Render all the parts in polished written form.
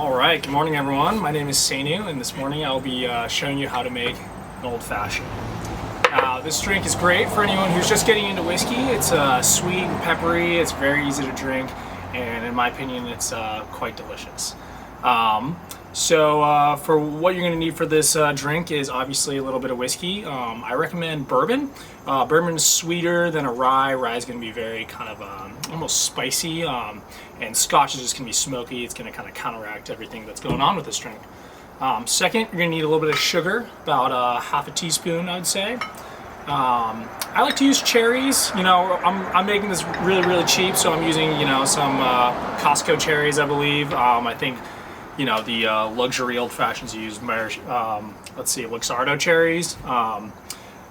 Alright, good morning everyone. My name is Seinu, and this morning I'll be showing you how to make an old fashioned. This drink is great for anyone who's just getting into whiskey. It's sweet and peppery, it's very easy to drink, and in my opinion it's quite delicious. For what you're going to need for this drink is obviously a little bit of whiskey. I recommend bourbon. Bourbon is sweeter than a rye. Rye is going to be very kind of almost spicy, and Scotch is just going to be smoky. It's going to kind of counteract everything that's going on with this drink. Second, you're going to need a little bit of sugar, about half a teaspoon, I would say. I like to use cherries. You know, I'm making this really cheap, so I'm using, you know, some Costco cherries, I believe. I think, you know, the luxury old fashions use, let's see, Luxardo cherries.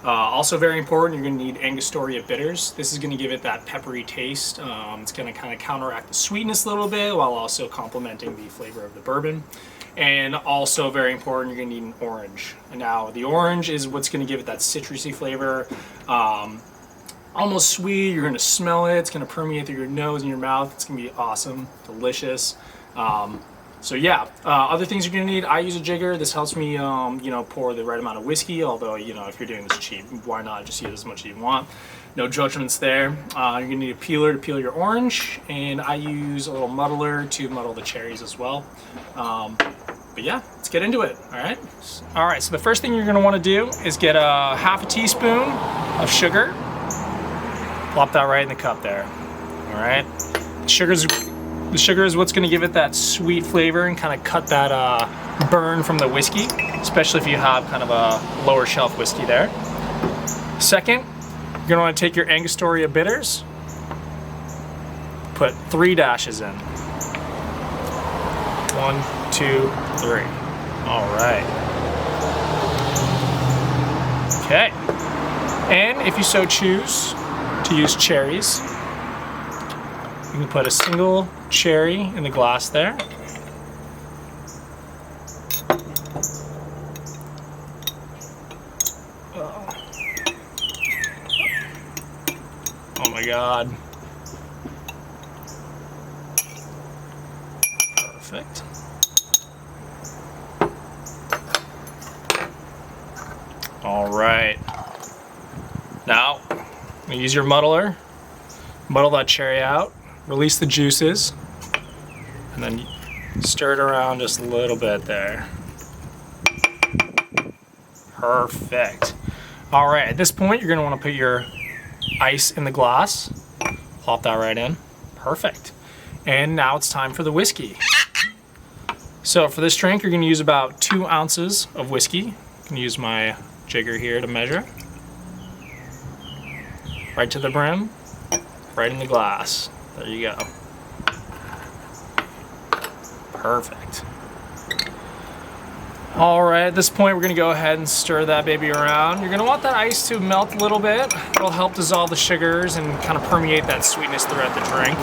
Also very important, you're going to need Angostura bitters. This is going to give it that peppery taste. It's going to kind of counteract the sweetness a little bit while also complementing the flavor of the bourbon. And also very important, you're going to need an orange. And now the orange is what's going to give it that citrusy flavor. Almost sweet, you're going to smell it. It's going to permeate through your nose and your mouth. It's going to be awesome, delicious. So yeah, other things you're gonna need, I use a jigger. This helps me, you know, pour the right amount of whiskey, although, you know, if you're doing this cheap, why not just use as much as you want. No judgments there. You're gonna need a peeler to peel your orange, and I use a little muddler to muddle the cherries as well. But yeah, let's get into it, all right? All right, so the first thing you're gonna wanna do is get a half a teaspoon of sugar. Plop that right in the cup there, all right? The sugar is what's going to give it that sweet flavor and kind of cut that burn from the whiskey, especially if you have kind of a lower shelf whiskey there. Second, you're going to want to take your Angostura bitters, put 3 dashes in. 1, 2, 3. All right. Okay. And if you so choose to use cherries, you can put a single cherry in the glass there. Oh my God. Perfect. All right. Now, use your muddler. Muddle that cherry out. Release the juices, and then stir it around just a little bit there. Perfect. All right, at this point, you're gonna wanna put your ice in the glass. Plop that right in. Perfect. And now it's time for the whiskey. So for this drink, you're gonna use about 2 ounces of whiskey. You can use my jigger here to measure. Right to the brim, right in the glass. There you go. Perfect. All right, at this point, we're gonna go ahead and stir that baby around. You're gonna want that ice to melt a little bit. It'll help dissolve the sugars and kind of permeate that sweetness throughout the drink.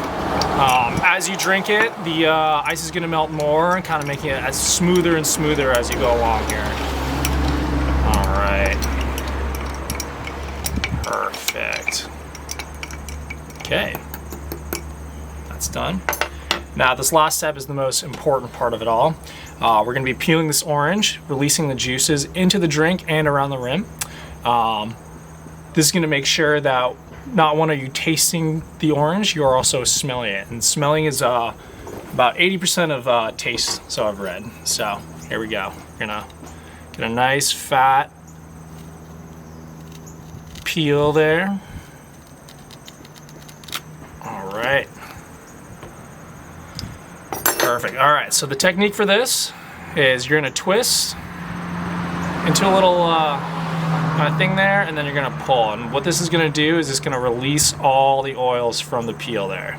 As you drink it, the ice is gonna melt more and kind of making it as smoother and smoother as you go along here. All right. Perfect. Okay. That's done. Now this last step is the most important part of it all. We're going to be peeling this orange, releasing the juices into the drink and around the rim. This is going to make sure that not only are you tasting the orange, you're also smelling it. And smelling is about 80% of taste, so I've read. So here we go. We're going to get a nice fat peel there. All right. Perfect. All right, so the technique for this is you're gonna twist into a little thing there, and then you're gonna pull. And what this is gonna do is it's gonna release all the oils from the peel there.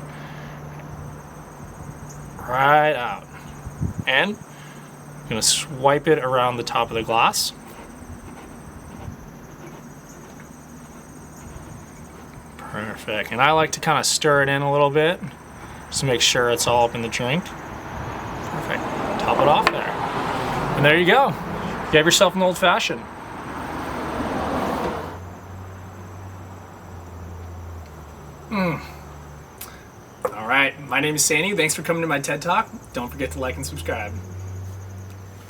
Right out. And I'm gonna swipe it around the top of the glass. Perfect. And I like to kind of stir it in a little bit just to make sure it's all up in the drink. Perfect. Top it off there. And there you go. You have yourself an old fashioned. All right, my My name is Sandy. Thanks for coming to my TED Talk. Don't forget to like and subscribe.